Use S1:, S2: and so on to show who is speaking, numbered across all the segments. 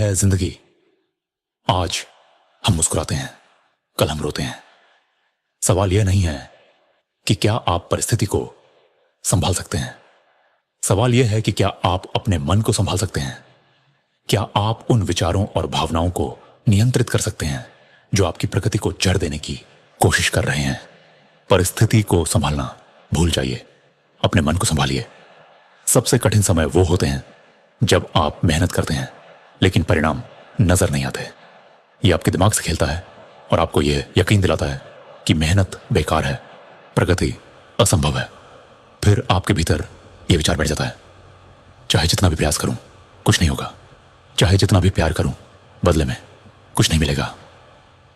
S1: है जिंदगी। आज हम मुस्कुराते हैं, कल हम रोते हैं। सवाल यह नहीं है कि क्या आप परिस्थिति को संभाल सकते हैं, सवाल यह है कि क्या आप अपने मन को संभाल सकते हैं। क्या आप उन विचारों और भावनाओं को नियंत्रित कर सकते हैं जो आपकी प्रकृति को जड़ देने की कोशिश कर रहे हैं। परिस्थिति को संभालना भूल जाइए, अपने मन को संभालिए। सबसे कठिन समय वो होते हैं जब आप मेहनत करते हैं लेकिन परिणाम नजर नहीं आते। ये आपके दिमाग से खेलता है और आपको यह यकीन दिलाता है कि मेहनत बेकार है, प्रगति असंभव है। फिर आपके भीतर यह विचार बैठ जाता है, चाहे जितना भी प्रयास करूं कुछ नहीं होगा, चाहे जितना भी प्यार करूं बदले में कुछ नहीं मिलेगा।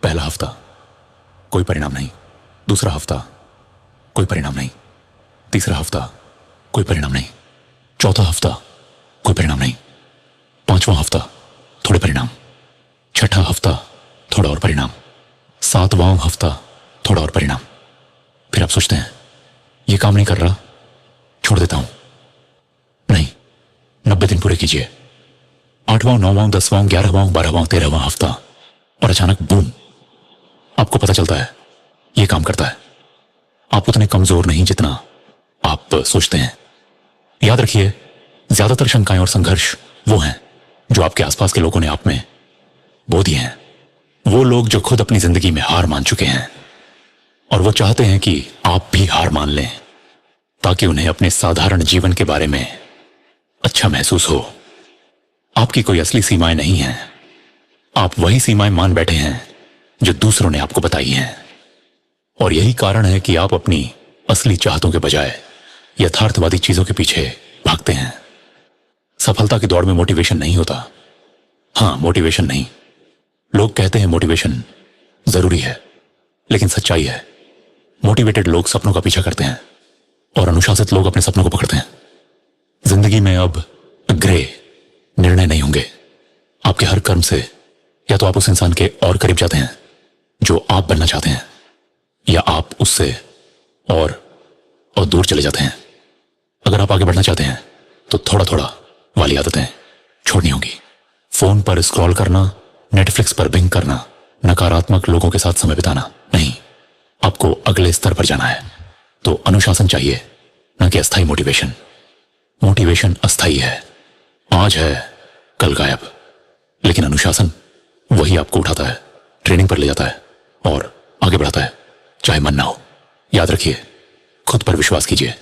S1: पहला हफ्ता कोई परिणाम नहीं, दूसरा हफ्ता कोई परिणाम नहीं, तीसरा हफ्ता कोई परिणाम नहीं, चौथा हफ्ता कोई परिणाम नहीं, पांचवा हफ्ता थोड़े परिणाम, छठा हफ्ता थोड़ा और परिणाम, सातवां हफ्ता थोड़ा और परिणाम। फिर आप सोचते हैं ये काम नहीं कर रहा, छोड़ देता हूं। नहीं, 90 दिन पूरे कीजिए। 8वां, 9वां, 10वां, 11वां, 12वां, 13वां हफ्ता और अचानक बूम, आपको पता चलता है ये काम करता है। आप उतने कमजोर नहीं जितना आप सोचते हैं। याद रखिए, ज्यादातर शंकाएं और संघर्ष वो हैं जो आपके आसपास के लोगों ने आप में बो दिए हैं। वो लोग जो खुद अपनी जिंदगी में हार मान चुके हैं और वो चाहते हैं कि आप भी हार मान लें ताकि उन्हें अपने साधारण जीवन के बारे में अच्छा महसूस हो। आपकी कोई असली सीमाएं नहीं हैं, आप वही सीमाएं मान बैठे हैं जो दूसरों ने आपको बताई हैं। और यही कारण है कि आप अपनी असली चाहतों के बजाय यथार्थवादी चीजों के पीछे भागते हैं। सफलता की दौड़ में मोटिवेशन नहीं होता। हां, मोटिवेशन नहीं, लोग कहते हैं मोटिवेशन जरूरी है, लेकिन सच्चाई है मोटिवेटेड लोग सपनों का पीछा करते हैं और अनुशासित लोग अपने सपनों को पकड़ते हैं। जिंदगी में अब ग्रे निर्णय नहीं होंगे। आपके हर कर्म से या तो आप उस इंसान के और करीब जाते हैं जो आप बनना चाहते हैं, या आप उससे और दूर चले जाते हैं। अगर आप आगे बढ़ना चाहते हैं तो थोड़ा थोड़ा वाली आदतें छोड़नी होगी। फोन पर स्क्रॉल करना, नेटफ्लिक्स पर बिंग करना, नकारात्मक लोगों के साथ समय बिताना नहीं। आपको अगले स्तर पर जाना है तो अनुशासन चाहिए, न कि अस्थायी मोटिवेशन। मोटिवेशन अस्थायी है, आज है कल गायब, लेकिन अनुशासन वही आपको उठाता है, ट्रेनिंग पर ले जाता है और आगे बढ़ाता है, चाहे मन ना हो। याद रखिए, खुद पर विश्वास कीजिए,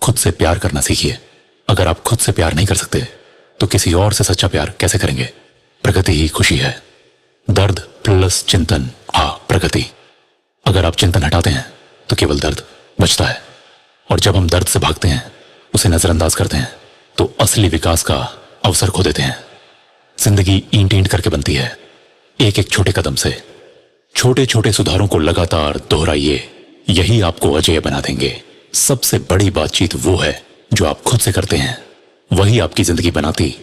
S1: खुद से प्यार करना सीखिए। अगर आप खुद से प्यार नहीं कर सकते तो किसी और से सच्चा प्यार कैसे करेंगे। प्रगति ही खुशी है। दर्द प्लस चिंतन प्रगति। अगर आप चिंतन हटाते हैं तो केवल दर्द बचता है, और जब हम दर्द से भागते हैं, उसे नजरअंदाज करते हैं, तो असली विकास का अवसर खो देते हैं। जिंदगी ईंट ईंट करके बनती है, एक एक छोटे कदम से। छोटे छोटे सुधारों को लगातार दोहराइए, यही आपको अजेय बना देंगे। सबसे बड़ी बातचीत वो है जो आप खुद से करते हैं, वही आपकी जिंदगी बनाती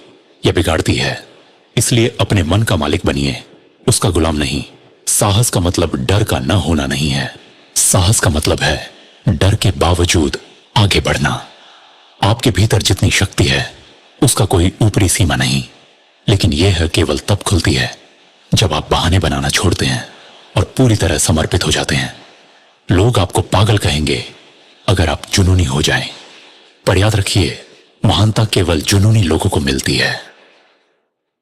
S1: या बिगाड़ती है। इसलिए अपने मन का मालिक बनिए, उसका गुलाम नहीं। साहस का मतलब डर का न होना नहीं है, साहस का मतलब है डर के बावजूद आगे बढ़ना। आपके भीतर जितनी शक्ति है उसका कोई ऊपरी सीमा नहीं, लेकिन यह है केवल तब खुलती है जब आप बहाने बनाना छोड़ते हैं और पूरी तरह समर्पित हो जाते हैं। लोग आपको पागल कहेंगे अगर आप जुनूनी हो जाएं, पर याद रखिए, महानता केवल जुनूनी लोगों को मिलती है।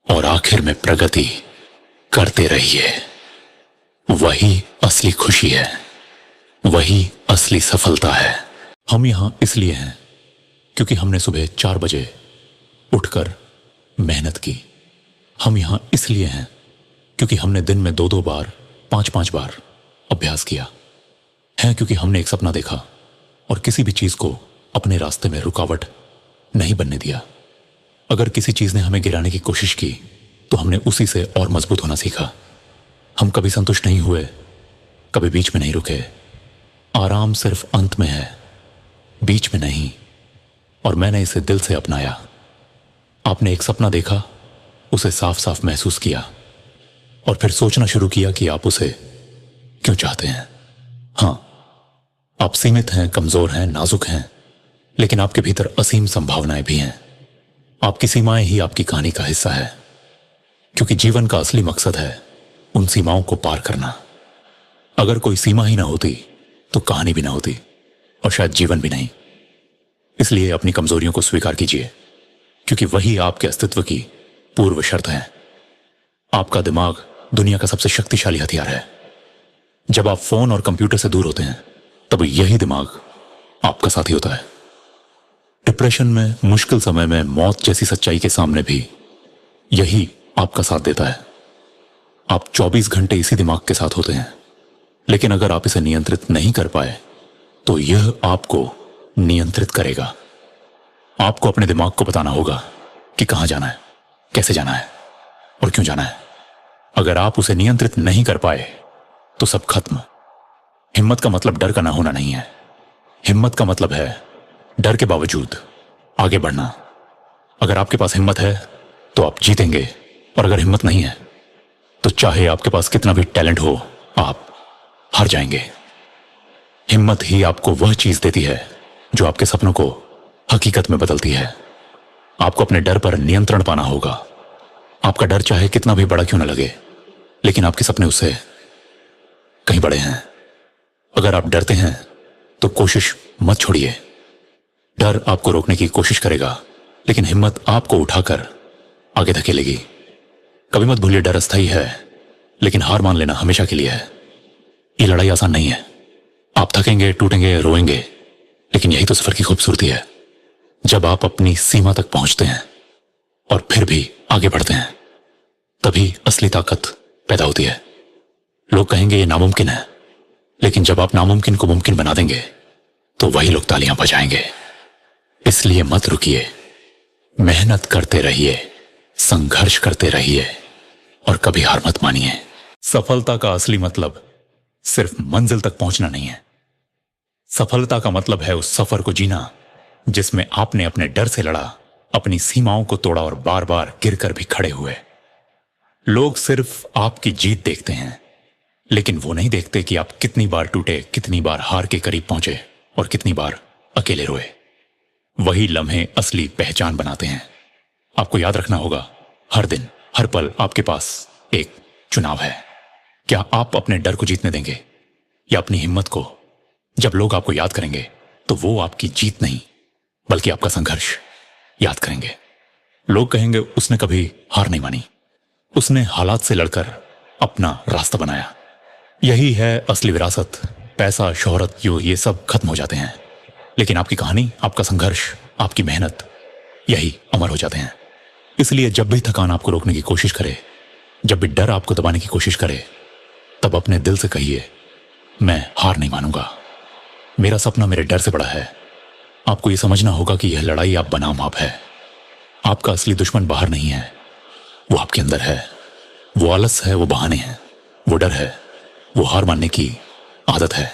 S1: और आखिर में प्रगति करते रहिए, वही असली खुशी है, वही असली सफलता है। हम यहां इसलिए हैं क्योंकि हमने सुबह 4 बजे उठकर मेहनत की। हम यहां इसलिए हैं क्योंकि हमने दिन में 2-2 बार, 5-5 बार अभ्यास किया है, क्योंकि हमने एक सपना देखा और किसी भी चीज को अपने रास्ते में रुकावट नहीं बनने दिया। अगर किसी चीज ने हमें गिराने की कोशिश की तो हमने उसी से और मजबूत होना सीखा। हम कभी संतुष्ट नहीं हुए, कभी बीच में नहीं रुके। आराम सिर्फ अंत में है, बीच में नहीं। और मैंने इसे दिल से अपनाया। आपने एक सपना देखा, उसे साफ साफ महसूस किया और फिर सोचना शुरू किया कि आप उसे क्यों चाहते हैं। हां, आप सीमित हैं, कमजोर हैं, नाजुक हैं, लेकिन आपके भीतर असीम संभावनाएं भी हैं। आपकी सीमाएं ही आपकी कहानी का हिस्सा है। क्योंकि जीवन का असली मकसद है उन सीमाओं को पार करना। अगर कोई सीमा ही ना होती तो कहानी भी ना होती और शायद जीवन भी नहीं। इसलिए अपनी कमजोरियों को स्वीकार कीजिए, क्योंकि वही आपके अस्तित्व की पूर्व शर्त है। आपका दिमाग दुनिया का सबसे शक्तिशाली हथियार है। जब आप फोन और कंप्यूटर से दूर होते हैं तब यही दिमाग आपका साथी होता है। डिप्रेशन में, मुश्किल समय में, मौत जैसी सच्चाई के सामने भी यही आपका साथ देता है। आप 24 घंटे इसी दिमाग के साथ होते हैं, लेकिन अगर आप इसे नियंत्रित नहीं कर पाए तो यह आपको नियंत्रित करेगा। आपको अपने दिमाग को बताना होगा कि कहां जाना है, कैसे जाना है और क्यों जाना है। अगर आप उसे नियंत्रित नहीं कर पाए तो सब खत्म। हिम्मत का मतलब डर का ना होना नहीं है। हिम्मत का मतलब है डर के बावजूद आगे बढ़ना। अगर आपके पास हिम्मत है तो आप जीतेंगे, और अगर हिम्मत नहीं है तो चाहे आपके पास कितना भी टैलेंट हो, आप हार जाएंगे। हिम्मत ही आपको वह चीज देती है जो आपके सपनों को हकीकत में बदलती है। आपको अपने डर पर नियंत्रण पाना होगा। आपका डर चाहे कितना भी बड़ा क्यों न लगे, लेकिन आपके सपने उससे कहीं बड़े हैं। अगर आप डरते हैं तो कोशिश मत छोड़िए। डर आपको रोकने की कोशिश करेगा, लेकिन हिम्मत आपको उठाकर आगे धकेलेगी। कभी मत भूलिए, डर अस्थायी है, लेकिन हार मान लेना हमेशा के लिए है। ये लड़ाई आसान नहीं है। आप थकेंगे, टूटेंगे, रोएंगे, लेकिन यही तो सफर की खूबसूरती है। जब आप अपनी सीमा तक पहुंचते हैं और फिर भी आगे बढ़ते हैं, तभी असली ताकत पैदा होती है। लोग कहेंगे ये नामुमकिन है, लेकिन जब आप नामुमकिन को मुमकिन बना देंगे तो वही लोग तालियां बजाएंगे। इसलिए मत रुकिए, मेहनत करते रहिए, संघर्ष करते रहिए और कभी हार मत मानिए। सफलता का असली मतलब सिर्फ मंजिल तक पहुंचना नहीं है। सफलता का मतलब है उस सफर को जीना जिसमें आपने अपने डर से लड़ा, अपनी सीमाओं को तोड़ा और बार बार गिरकर भी खड़े हुए। लोग सिर्फ आपकी जीत देखते हैं, लेकिन वो नहीं देखते कि आप कितनी बार टूटे, कितनी बार हार के करीब पहुंचे और कितनी बार अकेले रोए। वही लम्हे असली पहचान बनाते हैं। आपको याद रखना होगा, हर दिन, हर पल आपके पास एक चुनाव है। क्या आप अपने डर को जीतने देंगे या अपनी हिम्मत को? जब लोग आपको याद करेंगे तो वो आपकी जीत नहीं बल्कि आपका संघर्ष याद करेंगे। लोग कहेंगे उसने कभी हार नहीं मानी, उसने हालात से लड़कर अपना रास्ता बनाया। यही है असली विरासत। पैसा, शोहरत, ये सब खत्म हो जाते हैं, लेकिन आपकी कहानी, आपका संघर्ष, आपकी मेहनत, यही अमर हो जाते हैं। इसलिए जब भी थकान आपको रोकने की कोशिश करे, जब भी डर आपको दबाने की कोशिश करे, तब अपने दिल से कहिए, मैं हार नहीं मानूंगा। मेरा सपना मेरे डर से बड़ा है। आपको यह समझना होगा कि यह लड़ाई आप बनाम आप है। आपका असली दुश्मन बाहर नहीं है, वो आपके अंदर है। वो आलस है, वो बहाने हैं, वो डर है, वो हार मानने की आदत है।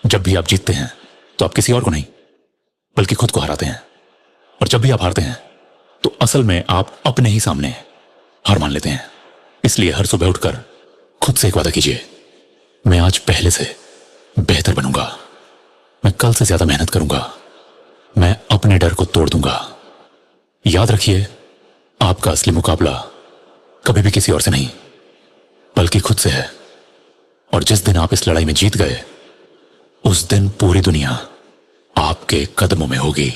S1: जब भी आप जीतते हैं तो आप किसी और को नहीं बल्कि खुद को हराते हैं, और जब भी आप हारते हैं तो असल में आप अपने ही सामने हार मान लेते हैं। इसलिए हर सुबह उठकर खुद से एक वादा कीजिए, मैं आज पहले से बेहतर बनूंगा, मैं कल से ज्यादा मेहनत करूंगा, मैं अपने डर को तोड़ दूंगा। याद रखिए, आपका असली मुकाबला कभी भी किसी और से नहीं बल्कि खुद से है। और जिस दिन आप इस लड़ाई में जीत गए, उस दिन पूरी दुनिया आपके कदमों में होगी।